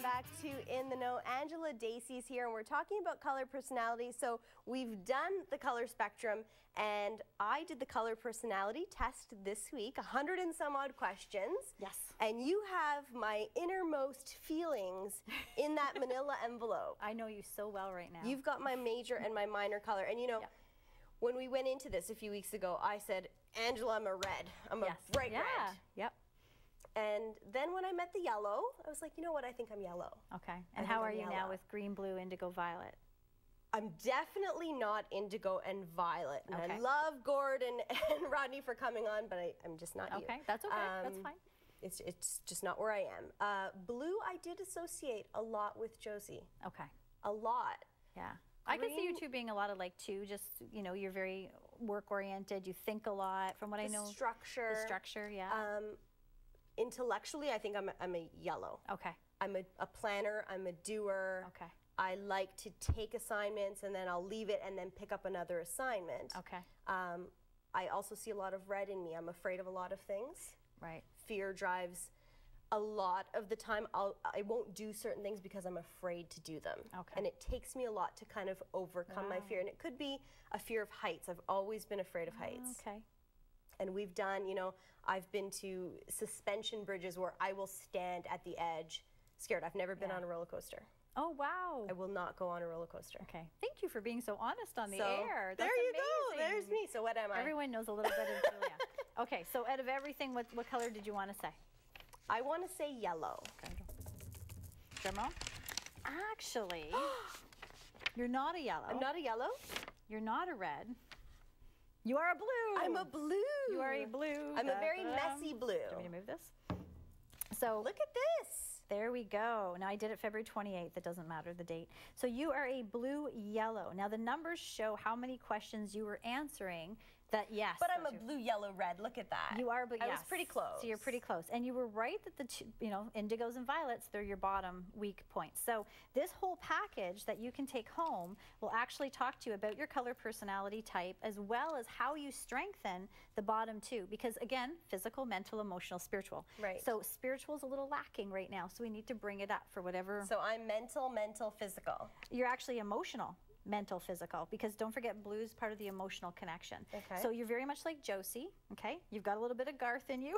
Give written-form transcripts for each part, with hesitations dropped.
Back to In the Know. Angela, Dacey's here, and we're talking about color personality. So we've done the color spectrum, and I did the color personality test this week, 100 and some odd questions. Yes. And you have my innermost feelings in that manila envelope. I know you so well right now. You've got my major and my minor color. And you know, when we went into this a few weeks ago, I said, Angela, I'm a red. I'm a bright red. Yep. And then when I met the yellow, I was like, you know what, I think I'm yellow. Okay. And how are you now with green, blue, indigo, violet? I'm definitely not indigo and violet. And Okay. I love Gordon and Rodney for coming on, but I'm just not you. Okay, that's okay. That's fine. It's just not where I am. Blue, I did associate a lot with Josie. Okay. A lot. Yeah. I can see you two being a lot alike too. Just, you know, you're very work-oriented. You think a lot, from what I know. Structure. The structure, yeah. Intellectually, I think I'm a yellow. Okay. I'm a planner. I'm a doer. Okay. I like to take assignments and then I'll leave it and then pick up another assignment. Okay. I also see a lot of red in me. I'm afraid of a lot of things. Right. Fear drives a lot of the time. I won't do certain things because I'm afraid to do them. Okay. And it takes me a lot to kind of overcome my fear. And it could be a fear of heights. I've always been afraid of heights. Okay. And we've done, you know, I've been to suspension bridges where I will stand at the edge scared. I've never been on a roller coaster. Oh, wow. I will not go on a roller coaster. Okay. Thank you for being so honest on the air. That's there you amazing. go. There's me. So what am I? Everyone knows a little bit of Julia. Okay, so out of everything, what color did you want to say? I want to say yellow. Okay. Drum roll. Actually, you're not a yellow. I'm not a yellow? You're not a red. You are a blue. I'm a blue. You are a blue. I'm a very messy blue. Do you want me to move this? So look at this. There we go. Now I did it February 28th. It doesn't matter the date. So you are a blue yellow. Now the numbers show how many questions you were answering. That yes. But I'm a blue, yellow, red. Look at that. You are, but yes. I was pretty close. So you're pretty close. And you were right that the two, you know, indigos and violets, they're your bottom weak points. So this whole package that you can take home will actually talk to you about your color personality type as well as how you strengthen the bottom two. Because again, physical, mental, emotional, spiritual. Right. So spiritual is a little lacking right now. So we need to bring it up for whatever. So I'm mental, physical. You're actually emotional. Mental, physical, because don't forget blue is part of the emotional connection. Okay. So you're very much like Josie, okay? You've got a little bit of Garth in you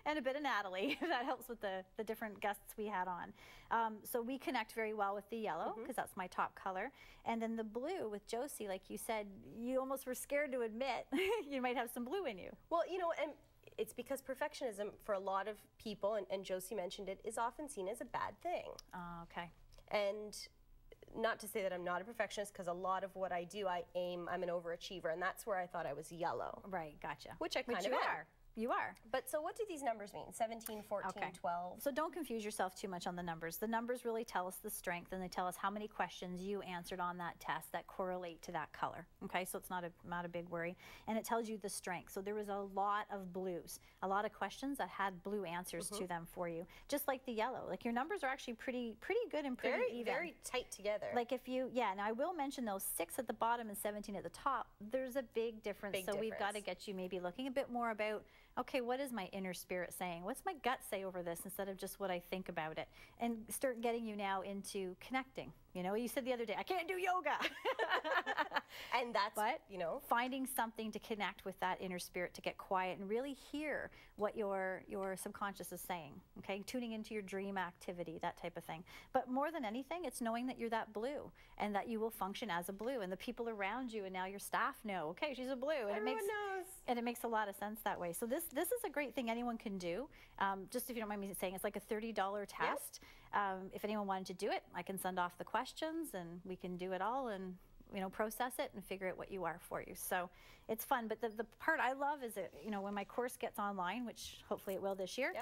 and a bit of Natalie. That helps with the different guests we had on. So we connect very well with the yellow because that's my top color. And then the blue with Josie, like you said, you almost were scared to admit you might have some blue in you. Well, you know, and it's because perfectionism for a lot of people, and Josie mentioned it, is often seen as a bad thing. Okay. And not to say that I'm not a perfectionist, because a lot of what I do, I'm an overachiever, and that's where I thought I was yellow. Right, gotcha. Which I kind of am. You are. But so what do these numbers mean? 17, 14, 12? So don't confuse yourself too much on the numbers. The numbers really tell us the strength, and they tell us how many questions you answered on that test that correlate to that color. Okay, so it's not a big worry. And it tells you the strength. So there was a lot of blues, a lot of questions that had blue answers to them for you. Just like the yellow. Like your numbers are actually pretty good and pretty even. Very tight together. Like if you, now I will mention those 6 at the bottom and 17 at the top. There's a big difference. We've got to get you maybe looking a bit more about, okay, what is my inner spirit saying? What's my gut say over this instead of just what I think about it? And start getting you now into connecting. You know, you said the other day, I can't do yoga. And that's, you know, finding something to connect with that inner spirit, to get quiet and really hear what your subconscious is saying, okay? Tuning into your dream activity, that type of thing. But more than anything, it's knowing that you're that blue and that you will function as a blue, and the people around you and now your staff know, okay, she's a blue. And everyone knows. And it makes a lot of sense that way. So this is a great thing anyone can do. Just if you don't mind me saying, it's like a $30 test. If anyone wanted to do it, I can send off the questions and we can do it all and, you know, process it and figure out what you are for you. So it's fun. But the part I love is that, you know, when my course gets online, which hopefully it will this year,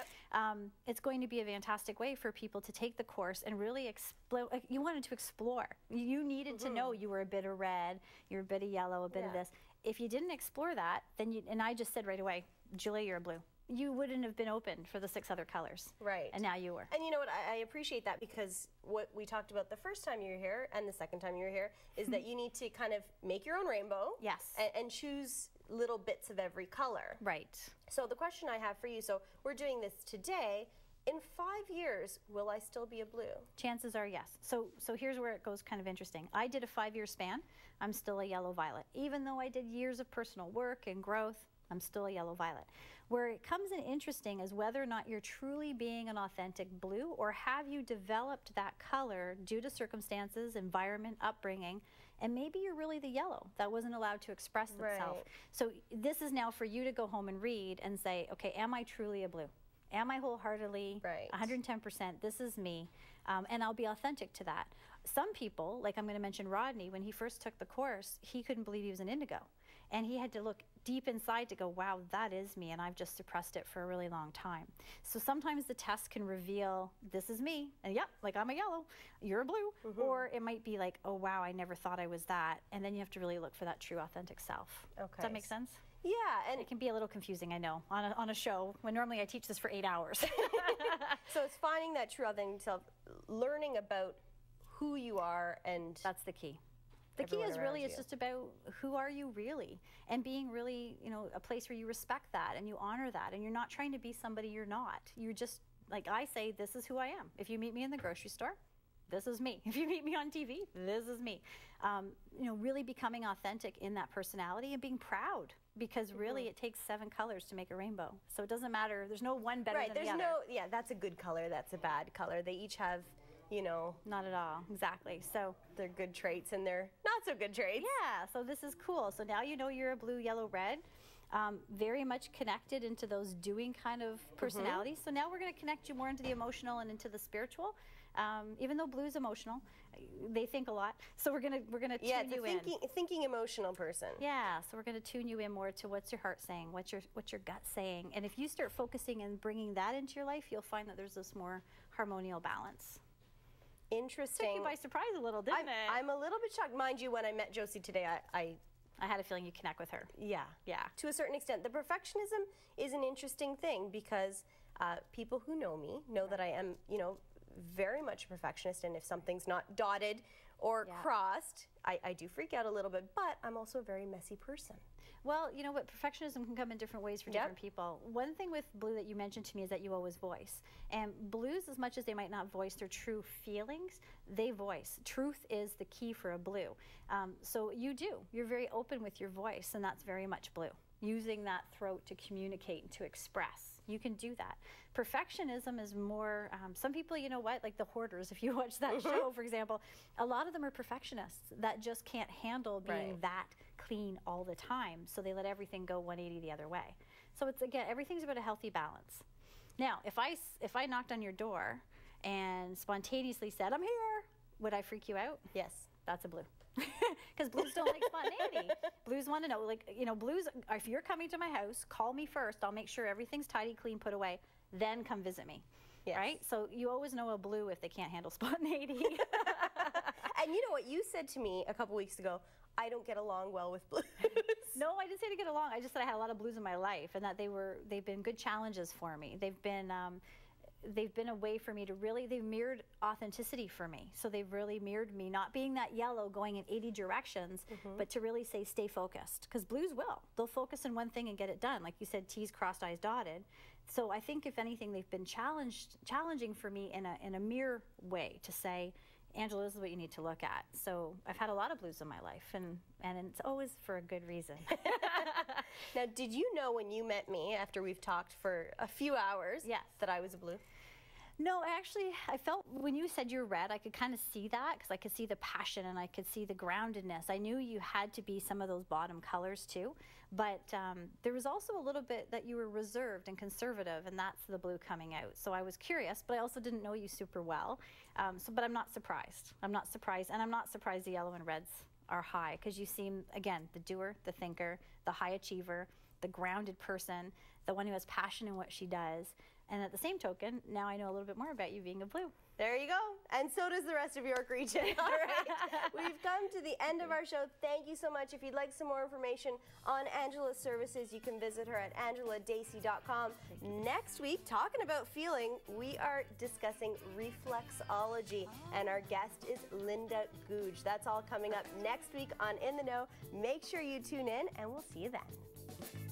it's going to be a fantastic way for people to take the course and really explore. You wanted to explore. You needed to know you were a bit of red, you're a bit of yellow, a bit of this. If you didn't explore that, then and I just said right away, Julia, you're a blue. You wouldn't have been open for the 6 other colors. Right. And now you were. And you know what, I appreciate that, because what we talked about the first time you were here and the second time you were here is that you need to kind of make your own rainbow. Yes. And choose little bits of every color. Right. So the question I have for you, so we're doing this today. In 5 years, will I still be a blue? Chances are yes. So here's where it goes kind of interesting. I did a 5-year span. I'm still a yellow violet. Even though I did years of personal work and growth, I'm still a yellow violet. Where it comes in interesting is whether or not you're truly being an authentic blue, or have you developed that color due to circumstances, environment, upbringing, and maybe you're really the yellow that wasn't allowed to express itself. Right. So this is now for you to go home and read and say, okay, am I truly a blue? Am I wholeheartedly, right, 110%, this is me, and I'll be authentic to that. Some people, like I'm going to mention Rodney, when he first took the course, he couldn't believe he was an indigo. And he had to look deep inside to go, wow, that is me, and I've just suppressed it for a really long time. So sometimes the test can reveal, this is me, and yep, like I'm a yellow, you're a blue. Or it might be like, oh wow, I never thought I was that. And then you have to really look for that true authentic self. Okay. Does that make sense? Yeah, and it can be a little confusing, I know, on a show when normally I teach this for 8 hours. So it's finding that true authentic self, learning about who you are, and that's the key. The key is really, it's just about who are you really, and being really, you know, a place where you respect that and you honor that, and you're not trying to be somebody you're not. You're just, like I say, this is who I am. If you meet me in the grocery store, this is me. If you meet me on TV, this is me. You know, really becoming authentic in that personality and being proud, because really it takes 7 colors to make a rainbow. So it doesn't matter. There's no one better than the other. Yeah, that's a good color, that's a bad color. They each have, you know. Not at all, exactly. So they're good traits and they're not so good traits. Yeah, so this is cool. So now you know you're a blue, yellow, red. Very much connected into those doing kind of personalities. So now we're going to connect you more into the emotional and into the spiritual. Even though blue's emotional, they think a lot. So we're gonna tune you in. Thinking emotional person. Yeah. So we're gonna tune you in more to what's your heart saying, what's your gut saying, and if you start focusing and bringing that into your life, you'll find that there's this more harmonial balance. Interesting. Took you by surprise a little, didn't it? I'm a little bit shocked. Mind you, when I met Josie today, I had a feeling you'd connect with her. Yeah. Yeah. To a certain extent. The perfectionism is an interesting thing, because people who know me know that I am, you know, very much a perfectionist, and if something's not dotted or crossed, I do freak out a little bit, but I'm also a very messy person. Well, you know what, perfectionism can come in different ways for different people. One thing with blue that you mentioned to me is that you always voice. And blues, as much as they might not voice their true feelings, they voice. Truth is the key for a blue. So you do. You're very open with your voice, and that's very much blue. Using that throat to communicate and to express. You can do that. Perfectionism is more, some people, you know what, like the Hoarders, if you watch that show, for example, a lot of them are perfectionists that just can't handle being that clean all the time. So they let everything go 180 the other way. So it's, again, everything's about a healthy balance. Now, if I knocked on your door and spontaneously said, I'm here, would I freak you out? Yes. That's a blue. Because blues don't like spontaneity. Blues want to know, like, you know, blues, if you're coming to my house, call me first. I'll make sure everything's tidy, clean, put away, then come visit me. Yes. Right? So you always know a blue if they can't handle spontaneity. And you know what you said to me a couple weeks ago, I don't get along well with blues. No, I didn't say to get along. I just said I had a lot of blues in my life, and that they've been good challenges for me. They've been a way for me to really, they've mirrored authenticity for me. So they've really mirrored me, not being that yellow going in 80 directions, but to really say, stay focused. Because blues will. They'll focus on one thing and get it done. Like you said, T's crossed, I's dotted. So I think, if anything, they've been challenging for me in a mirror way to say, Angela, this is what you need to look at. So I've had a lot of blues in my life, and it's always for a good reason. Now, did you know when you met me, after we've talked for a few hours, that I was a blue? No, actually, I felt when you said you're red, I could kind of see that, because I could see the passion and I could see the groundedness. I knew you had to be some of those bottom colors too, but there was also a little bit that you were reserved and conservative, and that's the blue coming out. So I was curious, but I also didn't know you super well. But I'm not surprised. I'm not surprised, and I'm not surprised the yellow and reds are high, because you seem, again, the doer, the thinker, the high achiever, the grounded person, the one who has passion in what she does. And at the same token, now I know a little bit more about you being a blue. There you go. And so does the rest of York Region. All right. We've come to the end of our show. Thank you so much. If you'd like some more information on Angela's services, you can visit her at angeladacey.com. Next week, talking about feeling, we are discussing reflexology. And our guest is Linda Googe. That's all coming up next week on In the Know. Make sure you tune in, and we'll see you then.